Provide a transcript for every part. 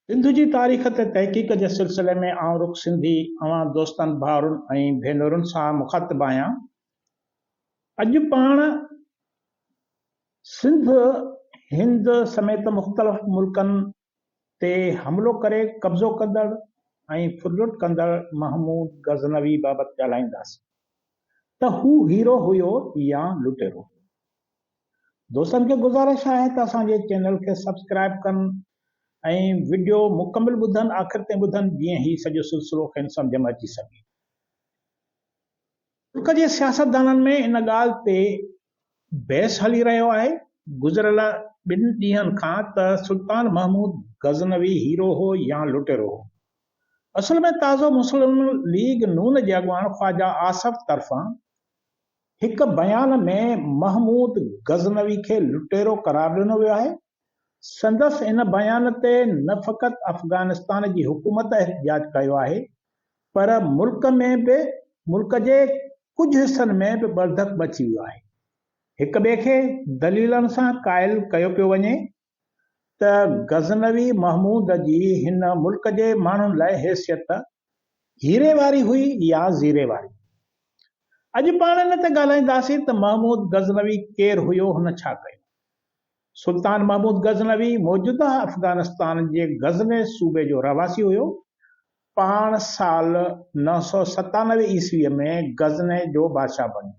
सिंध जी तारीख़ ते तहक़ीक़ जे सिलसिले में आउं रुख़ सिंधी अवां दोस्तनि भाउरनि ऐं भेनरुनि सां मुख़ातिब आहियां। अॼु पाण सिंध हिंद समेत मुख़्तलिफ़ मुल्कनि ते हमिलो करे कब्ज़ो कंदड़ ऐं फुरलुट कंदड़ महमूद गज़नवी बाबति ॻाल्हाईंदासीं त हू हीरो हुयो या लुटेरो। दोस्तनि खे गुज़ारिश आहे त असांजे चैनल खे सब्सक्राइब कनि ऐं वीडियो मुकमिल ॿुधनि, आख़िर ताईं ॿुधनि, जीअं ही सॼो सिलसिलो खेनि सम्झ में अची सघे। मुल्क जे सियासतदाननि में इन ॻाल्हि ते बहस हली रहियो आहे गुज़िरियल 2 ॾींहनि खां त सुल्तान महमूद गज़नवी हीरो हो या लुटेरो हो। असल में ताज़ो मुस्लिम लीग नून जे अॻवान ख्वाजा आसफ तरफ़ां हिक बयान में महमूद गज़नवी खे लुटेरो करार ॾिनो वियो आहे। संदसि इन बयान ते न फ़क़त अफ़गानिस्तान जी हुकूमत एहतिजाज कयो आहे, पर मुल्क जे कुझु हिस्सनि में बि बर्धक मची वियो आहे। हिक ॿिए खे दलीलनि सां क़ाइल कयो पियो वञे त गज़नवी महमूद जी हिन मुल्क जे माण्हुनि लाइ हैसियत हीरे वारी हुई या ज़ीरे वारी। अॼु पाण इन ते ॻाल्हाईंदासीं त महमूद गज़नवी केरु हुयो, हुन छा कयो। सुल्तान महमूद गज़नवी मौजूदा अफ़गानिस्तान जे गज़ने सूबे जो रहवासी हुयो। पाण साल 997 ईस्वीअ में गज़ने जो बादशाह बणियो।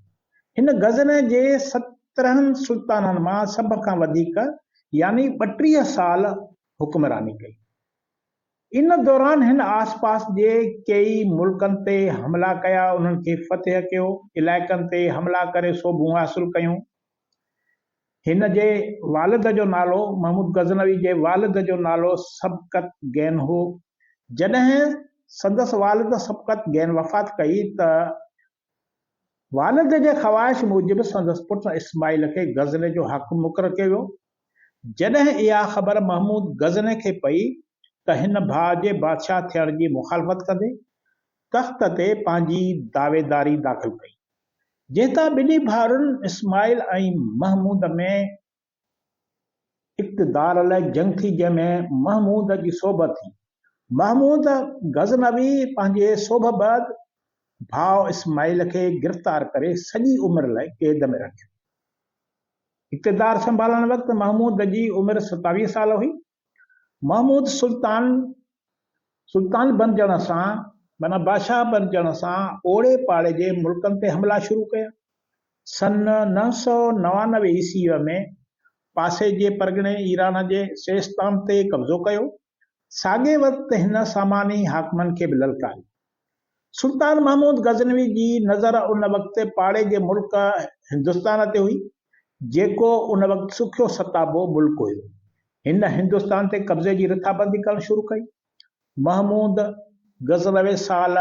हिन गज़ने जे 17 सुल्ताननि मां सभ खां वधीक यानी 32 साल हुक्मरानी कई। इन दौरान हिन आसपास जे कई मुल्कनि ते हमला कया, उन्हनि खे फ़तह कयो, इलाइक़नि ते हमला करे सोभूं हासिल कयूं। हिन जे वालिद जो नालो, महमूद गज़नवी जे वालिद जो नालो सबक़त गैन हो। जॾहिं संदसि वालिद सबक़त गैन वफ़ात कई त वालिद जे ख़वाहिश मूजिबि संदसि पुट इस्माइल खे गज़ने जो हाकिम मुक़ररु कयो। जॾहिं इहा ख़बर महमूद गज़ने खे पई त हिन भाउ जे बादशाह थियण जी मुखालफ़त कंदे तख़्त ते पंहिंजी दावेदारी दाख़िल कई। जेता ॿिन्ही भाउरनि इस्माइल ऐं महमूद में इक़्तिदार लाइ जंग थी, जंहिंमें महमूद जी सोबत थी। महमूद गज़नवी पंहिंजे सोभबद भाउ इस्माइल खे गिरफ़्तार करे सॼी उमिरि लाइ क़ैद में रखियो। इक़्तिदार संभालण वक़्तु महमूद जी उमिरि 27 साल हुई। महमूद सुल्तान बणजण सां माना बादशाह बणजण सां ओड़े पाड़े जे मुल्कनि ते हमला शुरू कया। सन 999 ईस्वीअ में पासे जे परगिणे ईरान जे सेस्तान ते कब्ज़ो कयो। साॻे वक़्तु हिन सामानी हाकिमनि खे बि ललकारियो। सुल्तान महमूद गज़नवी जी नज़र उन वक़्तु पाड़े जे मुल्क हिंदुस्तान ते हुई, जेको उन वक़्तु सुखियो सताबो मुल्क हुयो। हिन हिंदुस्तान ते कब्ज़े जी रिथाबंदी करणु शुरू कई। महमूद गज़नवी साल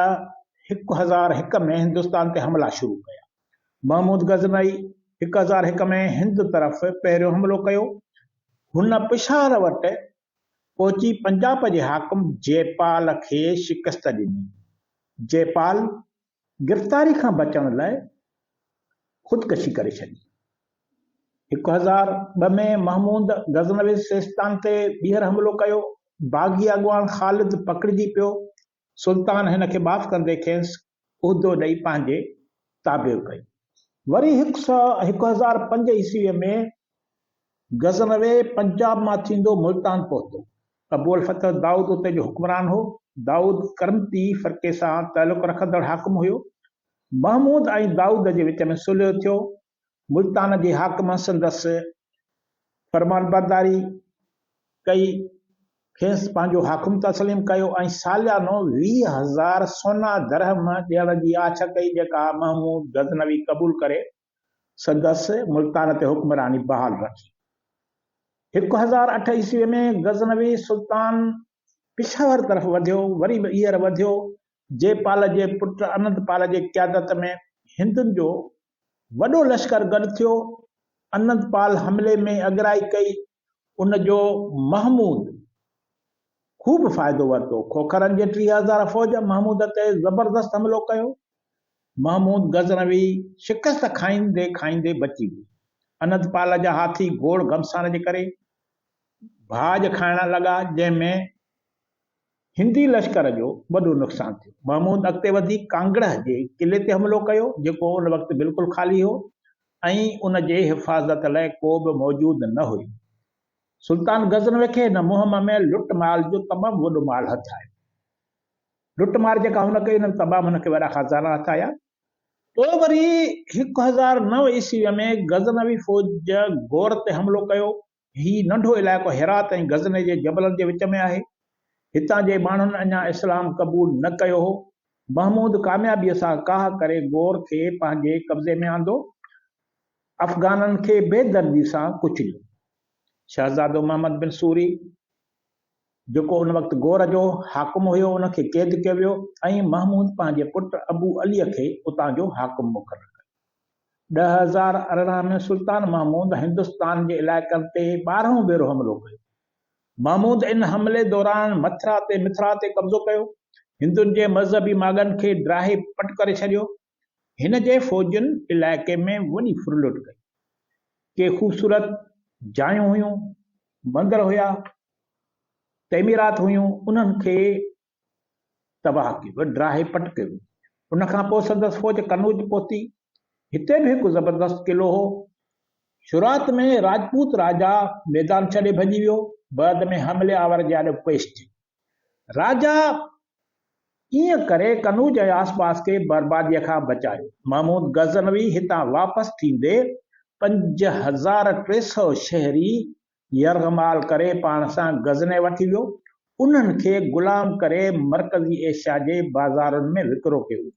1001 में हिंदुस्तान ते हमला शुरू कया। महमूद गज़नवी 1001 में हिंद तरफ़ पहिरियों हमलो कयो। हुन पिशावर वटि पहुची पंजाब जे हाकिम जयपाल खे शिकस्त ॾिनी। जयपाल गिरफ़्तारी खां बचण लाइ ख़ुदकशी करे छॾी। 1002 में महमूद गज़नवी सिस्तान ते ॿीहर हमलो कयो। बाग़ी अॻवान ख़ालिद पकड़िजी पियो। सुल्तान हिन खे माफ़ कंदे खेसि उहिदो ॾेई पंहिंजे ताबे कई। वरी 1005 ईस्वीअ में गज़नवी पंजाब मां थींदो मुल्तान पहुतो। अबू अल फतह दाऊद उते जो हुक्मरान हो। दाऊद करमती फ़िरक़े सां तालुक़ रखंदड़ हाकिम हुयो। महमूद ऐं दाऊद जे विच में सुलह थियो। मुल्तान जे हाकिम संदसि फरमानबरदारी कई, खेसि पंहिंजो हाकिम तस्लीम कयो ऐं सालियानो 20,000 सोना दरहम ॾियण जी आछ कई, जेका महमूद गज़नवी क़बूल करे संदसि मुल्तान ते हुक्मरानी बहाल रखी। 1008 ईस्वीअ में गज़नवी सुल्तान पिशावर तरफ़ वधियो। वरी ॿीहर वधियो। जयपाल जे पुट अनंतपाल जे क़यादत में हिंदुनि जो वॾो लश्कर गॾु थियो। अनंतपाल हमले में अॻराई कई। उन जो महमूद खूब फ़ाइदो वरितो। खोखरनि जे 30,000 फ़ौज महमूद ते ज़बरदस्त हमलो कयो। महमूद गज़नवी शिकस्त खाईंदे खाईंदे बची वियो। अनंतपाल जा हाथी घोड़ घमसान जे करे भाॼ खाइण लॻा, जंहिंमें हिंदी लश्कर जो वॾो नुक़सानु थियो। महमूद अॻिते वधी कांगड़ जे किले ते हमिलो कयो, जेको उन वक़्तु बिल्कुलु ख़ाली हो ऐं उन जे हिफ़ाज़त लाइ को बि मौजूदु न हुयो। सुल्तान गज़नवी खे हिन मुहिम में लुट माल जो तमामु वॾो माल हथ आयो। लुट मार जेका हुन कई उन तमामु हुनखे वॾा खज़ाना हथ आया। पोइ वरी 1009 ईस्वीअ में गज़नवी फ़ौज गौर ते हमिलो कयो। हीउ नंढो इलाइक़ो हेरात ऐं गज़नी जे जबलनि जे विच में आहे। हितां जे माण्हुनि अञा इस्लाम क़बूल न कयो हो। महमूद कामयाबीअ सां काह करे गौर खे पंहिंजे कब्ज़े में आंदो, अफ़गाननि खे बेदर्दी सां कुचलियो। शहज़ादो मोहम्मद बिन सूरी जेको उन वक़्तु गौर जो हाकिम हुयो उनखे क़ैद कयो वियो ऐं महमूद पंहिंजे पुटु अबू अलीअ खे उतां जो हाकिम मुक़ररु कयो। 1018 में सुल्तान महमूद हिंदुस्तान जे इलाइक़नि ते 12हों भेरो हमिलो कयो। महमूद इन हमले दौरान मिथिरा ते कब्ज़ो कयो, हिंदुनि जे मज़हबी माॻनि खे ड्राहे पट करे छॾियो। हिन जे फ़ौजुनि इलाइक़े में वॾी फुरलुट कई। के ख़ूबसूरत जायूं हुयूं, मंदर हुया, तइमीरात हुयूं, उन्हनि खे तबाह कयो, ड्राहे पट कयो। उनखां पोइ संदसि फ़ौज कनूज पहुती। हिते बि हिकु ज़बरदस्त किलो हो। शुरूआत में राजपूत राजा मैदान छॾे भॼी वियो, बाद में हमले आवर जे आॾो पेश थी। राजा ईअं करे कनूज ऐं आसपास खे बर्बादीअ खां बचायो। महमूद गज़नवी हितां वापसि थींदे 5300 शहरी यरगमाल करे पाण सां गज़ने वठी वियो। उन्हनि खे ग़ुलाम करे मरकज़ी एशिया जे बाज़ारुनि में विकिरो कयो।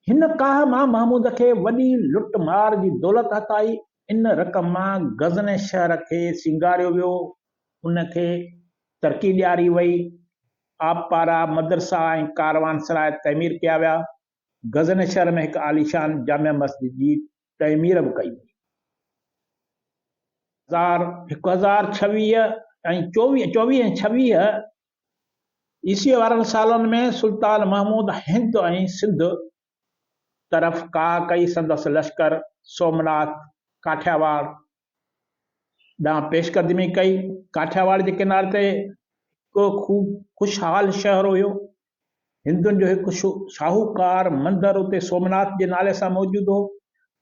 हिन काह मां महमूद खे वॾी लुट मार जी दौलत हथ आई। इन रक़म मां गज़ने शहर खे सिंगारियो वियो, उनखे तरक़ी ॾियारी वई, आबपारा मदरसा ऐं कारवान सराय तइमीर कया विया। गज़ने शहर में हिकु आलीशान जामिया मस्जिद जी तइमीर बि कई वई। 1026 ऐं 24 ईस्वी वारनि सालनि में सुल्तान महमूद हिंद ऐं सिंध तरफ़ का कई। संदसि लश्कर सोमनाथ काठियावाड़ ॾांहुं पेशकदमी कई। काठियावाड़ जे किनारे ते हिकु खूब खुशहाल शहर हुयो। हिंदुनि जो हिकु शाहूकार मंदरु उते सोमनाथ जे नाले सां मौजूदु हो।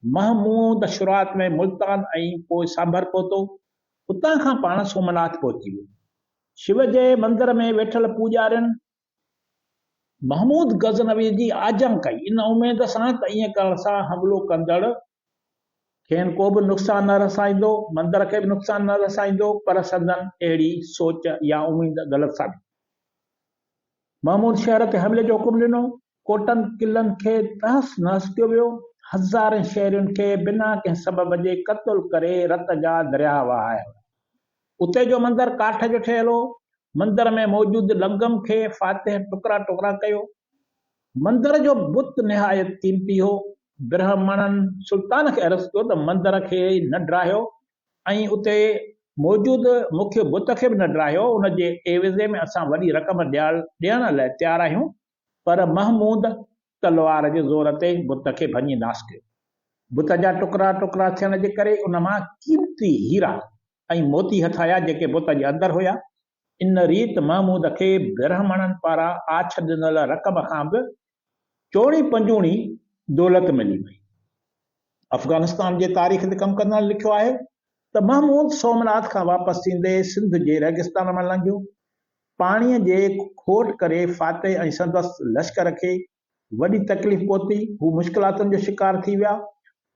महमूद शुरूआत में मुल्तान ऐं पोइ सांभर पहुतो। उतां खां पाण सोमनाथ पहुची वियो। शिव जे मंदर में वेठल पूॼारियुनि महमूद गज़नवी जी आजम कई, इन उमेद सां त ईअं करण सां हमिलो कंदड़ खेनि को बि नुक़सानु न रसाईंदो, मंदर खे बि नुक़सानु न रसाईंदो, पर संदन अहिड़ी सोच या उमेद ग़लति साबित। महमूद शहर ते हमले जो हुकुम ॾिनो। कोटनि किलनि खे तहस नहस कयो वियो। हज़ारनि शहरियुनि खे बिना कंहिं सबब जे क़त्ल करे रत जा दरिया वहाया। उते जो मंदरु काठ जो ठहियलु हो। मंदर में मौजूदु लंगम खे फातिह टुकड़ा टुकड़ा कयो। मंदर जो बुत निहायत क़ीमती हो। ब्राह्मणनि सुल्तान खे अर्ज़ु कयो त मंदर खे न ड्राहियो ऐं उते मौजूदु मुख्य बुत खे बि न ड्राहियो। उन जे एविज़े में असां वॾी रक़म ॾियण लाइ तयारु आहियूं। पर महमूद तलवार जे ज़ोर ते बुत खे भञी नास कयो। बुत जा टुकड़ा टुकड़ा थियण जे करे उन मां क़ीमती हीरा ऐं मोती हथ आया जेके बुत जे अंदरि हुया। इन रीति महमूद खे ब्राह्मणनि पारां आछ ॾिनल रक़म खां बि चोणी पंजूणी दौलत मिली वई। अफ़गानिस्तान जे तारीख़ ते कमु कंदड़ लिखियो आहे त महमूद सोमनाथ खां वापसि थींदे सिंध जे रेगिस्तान में लंघियो। पाणीअ जे खोट करे फातिह ऐं संदसि लश्कर खे वॾी तकलीफ़ पहुती। हू मुश्किलातुनि जो शिकार थी विया।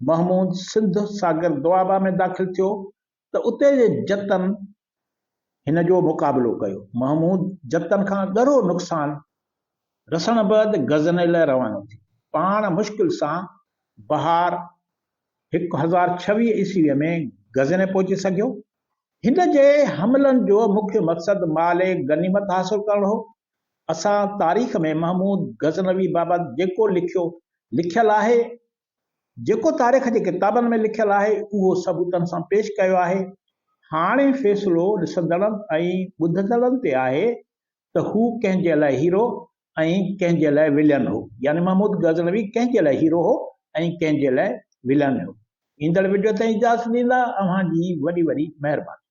महमूद सिंध सागर दोआबा में दाख़िल थियो त उते जे जतन हिन जो मुक़ाबिलो कयो। महमूद जतन खां ॻढ़ो नुक़सानु रसण बैदि गज़ने लाइ रवानो थी। पाण मुश्किल सां बहार 1026 ईस्वीअ में गज़ने पहुची सघियो। हिन जे हमलनि जो मुख्य मक़सदु माल गनीमत हासिल करणु हो। असां तारीख़ में महमूद गज़नवी बाबति जेको लिखियलु आहे, जेको तारीख़ जे किताबनि में लिखियलु आहे, उहो सबूतनि सां पेश कयो आहे। हाणे फ़ैसिलो ॾिसंदड़नि ऐं ॿुधंदड़नि ते आहे त हू कंहिंजे लाइ हीरो ऐं कंहिंजे लाइ विलन हो। यानी महमूद गज़नवी कंहिंजे लाइ हीरो हो ऐं कंहिंजे लाइ विलन हो। ईंदड़ वीडियो ते इजाज़त ॾींदा। अव्हां जी वॾी वॾी महिरबानी।